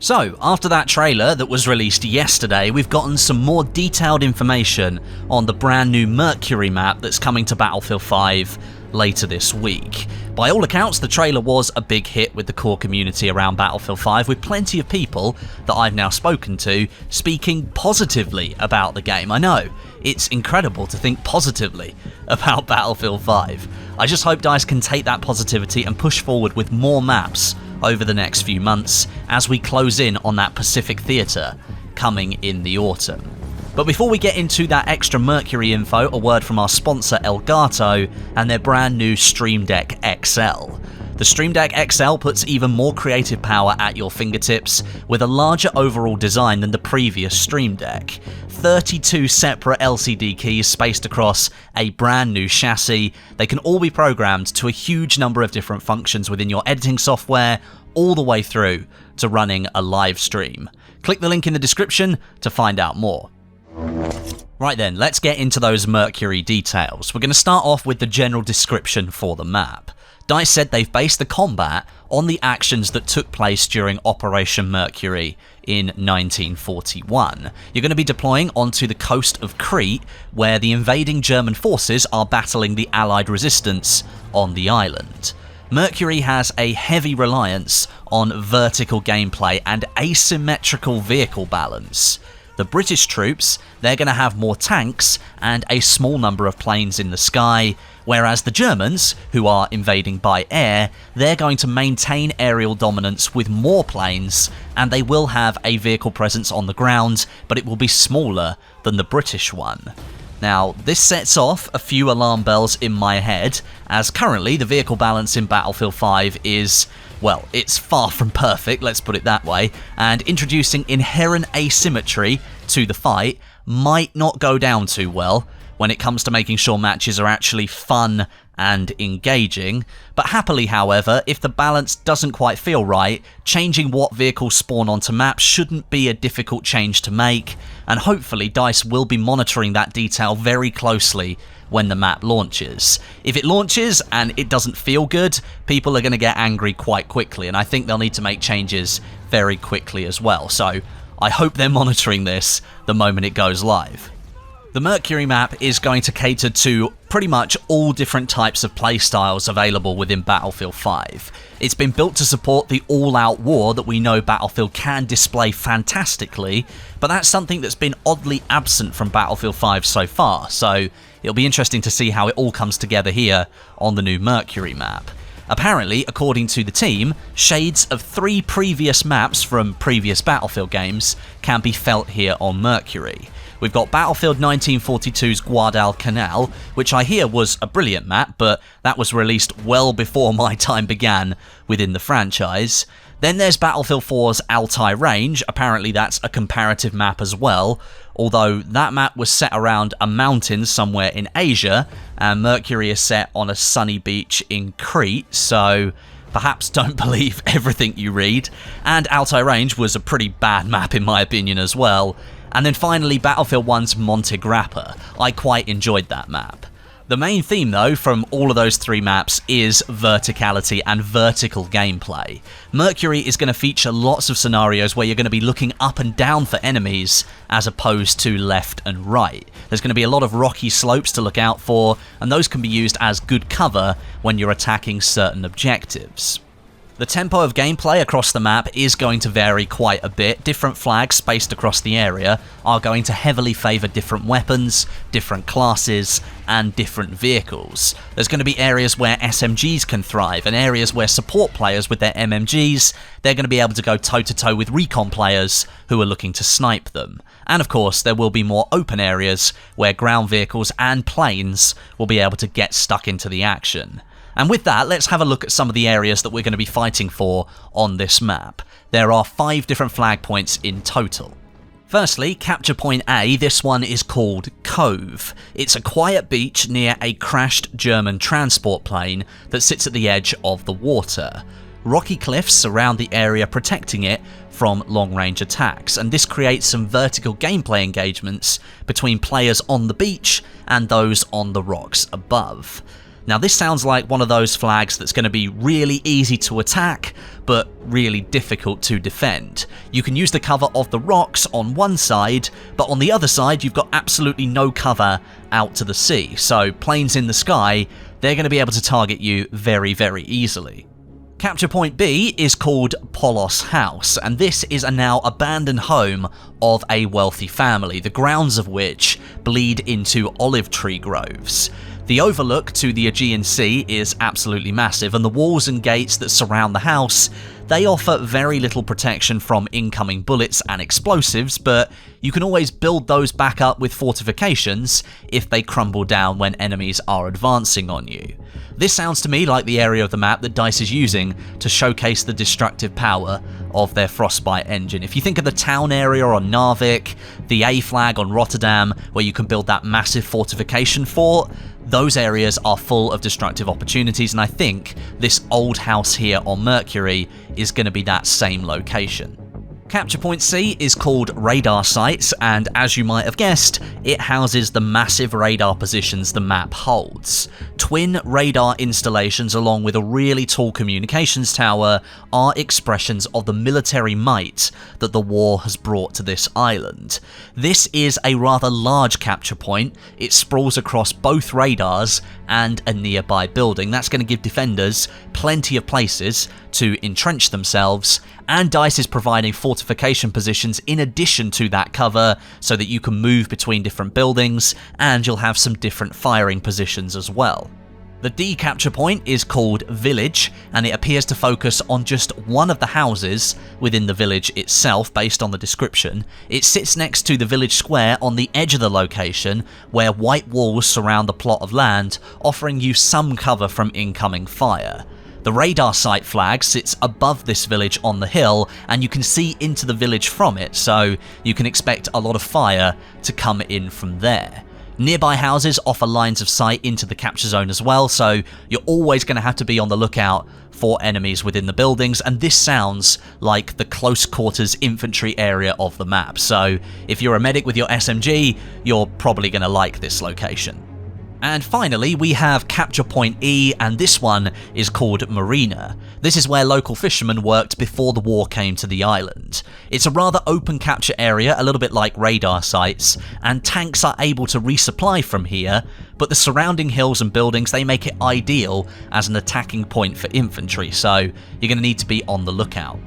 So, after that trailer that was released yesterday, we've gotten some more detailed information on the brand new Mercury map that's coming to Battlefield 5 later this week. By all accounts, the trailer was a big hit with the core community around Battlefield 5, with plenty of people that I've now spoken to speaking positively about the game. I know, it's incredible to think positively about Battlefield 5. I just hope DICE can take that positivity and push forward with more maps over the next few months as we close in on that Pacific Theatre coming in the autumn. But before we get into that extra Mercury info, a word from our sponsor Elgato and their brand new Stream Deck XL. The Stream Deck XL puts even more creative power at your fingertips with a larger overall design than the previous Stream Deck. 32 separate LCD keys spaced across a brand new chassis. They can all be programmed to a huge number of different functions within your editing software, all the way through to running a live stream. Click the link in the description to find out more. Right then, let's get into those Mercury details. We're going to start off with the general description for the map. DICE said they've based the combat on the actions that took place during Operation Mercury in 1941. You're going to be deploying onto the coast of Crete, where the invading German forces are battling the Allied resistance on the island. Mercury has a heavy reliance on vertical gameplay and asymmetrical vehicle balance. The British troops, they're going to have more tanks and a small number of planes in the sky, whereas the Germans, who are invading by air, they're going to maintain aerial dominance with more planes, and they will have a vehicle presence on the ground, but it will be smaller than the British one. Now, this sets off a few alarm bells in my head, as currently the vehicle balance in Battlefield 5 is, well, it's far from perfect, let's put it that way, and introducing inherent asymmetry to the fight might not go down too well when it comes to making sure matches are actually fun and engaging. But happily, however, if the balance doesn't quite feel right, changing what vehicles spawn onto maps shouldn't be a difficult change to make, and hopefully DICE will be monitoring that detail very closely when the map launches. If it launches and it doesn't feel good, people are going to get angry quite quickly, and I think they'll need to make changes very quickly as well. So I hope they're monitoring this the moment it goes live. The Mercury map is going to cater to pretty much all different types of playstyles available within Battlefield 5. It's been built to support the all-out war that we know Battlefield can display fantastically, but that's something that's been oddly absent from Battlefield 5 so far, so it'll be interesting to see how it all comes together here on the new Mercury map. Apparently, according to the team, shades of 3 previous maps from previous Battlefield games can be felt here on Mercury. We've got Battlefield 1942's Guadalcanal, which I hear was a brilliant map, but that was released well before my time began within the franchise. Then there's Battlefield 4's Altai Range, apparently that's a comparative map as well, although that map was set around a mountain somewhere in Asia, and Mercury is set on a sunny beach in Crete, so perhaps don't believe everything you read. And Altai Range was a pretty bad map in my opinion as well. And then finally, Battlefield 1's Monte Grappa. I quite enjoyed that map. The main theme, though, from all of those 3 maps is verticality and vertical gameplay. Mercury is going to feature lots of scenarios where you're going to be looking up and down for enemies as opposed to left and right. There's going to be a lot of rocky slopes to look out for, and those can be used as good cover when you're attacking certain objectives. The tempo of gameplay across the map is going to vary quite a bit. Different flags spaced across the area are going to heavily favour different weapons, different classes, and different vehicles. There's going to be areas where SMGs can thrive, and areas where support players with their MMGs, they're going to be able to go toe-to-toe with recon players who are looking to snipe them. And of course, there will be more open areas where ground vehicles and planes will be able to get stuck into the action. And with that, let's have a look at some of the areas that we're going to be fighting for on this map. There are 5 different flag points in total. Firstly, Capture Point A, this one is called Cove. It's a quiet beach near a crashed German transport plane that sits at the edge of the water. Rocky cliffs surround the area, protecting it from long-range attacks, and this creates some vertical gameplay engagements between players on the beach and those on the rocks above. Now this sounds like one of those flags that's going to be really easy to attack, but really difficult to defend. You can use the cover of the rocks on one side, but on the other side you've got absolutely no cover out to the sea, so planes in the sky, they're going to be able to target you very, very easily. Capture point B is called Polos House, and this is a now abandoned home of a wealthy family, the grounds of which bleed into olive tree groves. The overlook to the Aegean Sea is absolutely massive, and the walls and gates that surround the house, they offer very little protection from incoming bullets and explosives, but you can always build those back up with fortifications if they crumble down when enemies are advancing on you. This sounds to me like the area of the map that DICE is using to showcase the destructive power of their Frostbite engine. If you think of the town area on Narvik, the A flag on Rotterdam, where you can build that massive fortification fort, those areas are full of destructive opportunities, and I think this old house here on Mercury is going to be that same location. Capture point C is called Radar Sites, and as you might have guessed, it houses the massive radar positions the map holds. Twin radar installations along with a really tall communications tower are expressions of the military might that the war has brought to this island. This is a rather large capture point. It sprawls across both radars and a nearby building. That's going to give defenders plenty of places to entrench themselves, and DICE is providing fortification positions in addition to that cover so that you can move between different buildings, and you'll have some different firing positions as well. The D capture point is called Village, and it appears to focus on just one of the houses within the village itself based on the description. It sits next to the village square on the edge of the location, where white walls surround the plot of land, offering you some cover from incoming fire. The radar site flag sits above this village on the hill, and you can see into the village from it, so you can expect a lot of fire to come in from there. Nearby houses offer lines of sight into the capture zone as well, so you're always going to have to be on the lookout for enemies within the buildings, and this sounds like the close quarters infantry area of the map, so if you're a medic with your SMG, you're probably going to like this location. And finally, we have Capture Point E, and this one is called Marina. This is where local fishermen worked before the war came to the island. It's a rather open capture area, a little bit like radar sites, and tanks are able to resupply from here, but the surrounding hills and buildings, they make it ideal as an attacking point for infantry, so you're going to need to be on the lookout.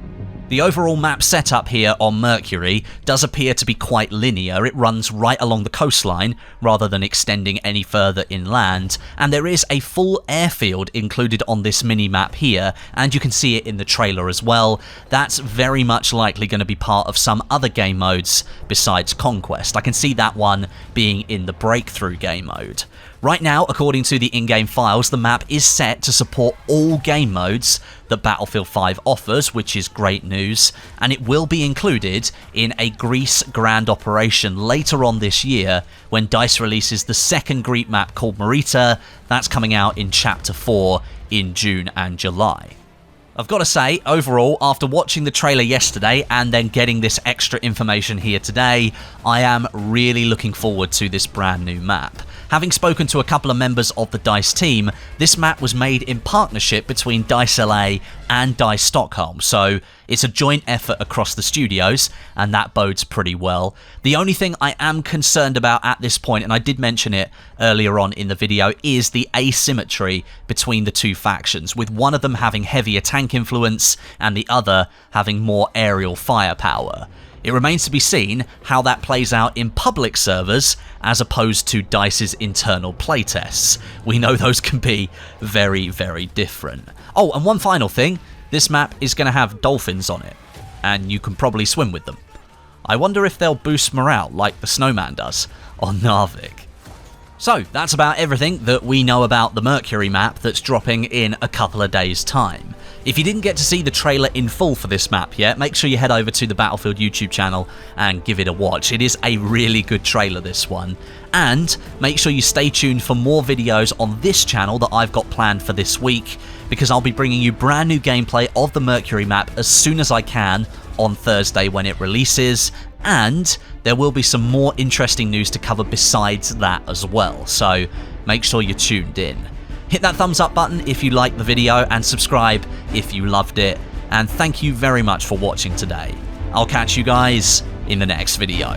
The overall map setup here on Mercury does appear to be quite linear. It runs right along the coastline rather than extending any further inland, and there is a full airfield included on this mini-map here, and you can see it in the trailer as well. That's very much likely going to be part of some other game modes besides Conquest. I can see that one being in the Breakthrough game mode. Right now, according to the in-game files, the map is set to support all game modes that Battlefield 5 offers, which is great news, and it will be included in a Greece Grand Operation later on this year when DICE releases the second Greek map called Merita. That's coming out in Chapter 4 in June and July. I've got to say, overall, after watching the trailer yesterday and then getting this extra information here today, I am really looking forward to this brand new map. Having spoken to a couple of members of the DICE team, this map was made in partnership between DICE LA and DICE Stockholm, so it's a joint effort across the studios, and that bodes pretty well. The only thing I am concerned about at this point, and I did mention it earlier on in the video, is the asymmetry between the two factions, with one of them having heavier tank influence and the other having more aerial firepower. It remains to be seen how that plays out in public servers as opposed to DICE's internal playtests. We know those can be very, very different. Oh, and one final thing, this map is going to have dolphins on it, and you can probably swim with them. I wonder if they'll boost morale like the Snowman does on Narvik. So that's about everything that we know about the Mercury map that's dropping in a couple of days' time. If you didn't get to see the trailer in full for this map yet, make sure you head over to the Battlefield YouTube channel and give it a watch. It is a really good trailer, this one. And make sure you stay tuned for more videos on this channel that I've got planned for this week, because I'll be bringing you brand new gameplay of the Mercury map as soon as I can on Thursday when it releases, and there will be some more interesting news to cover besides that as well, so make sure you're tuned in. Hit that thumbs up button if you liked the video and subscribe if you loved it. And thank you very much for watching today. I'll catch you guys in the next video.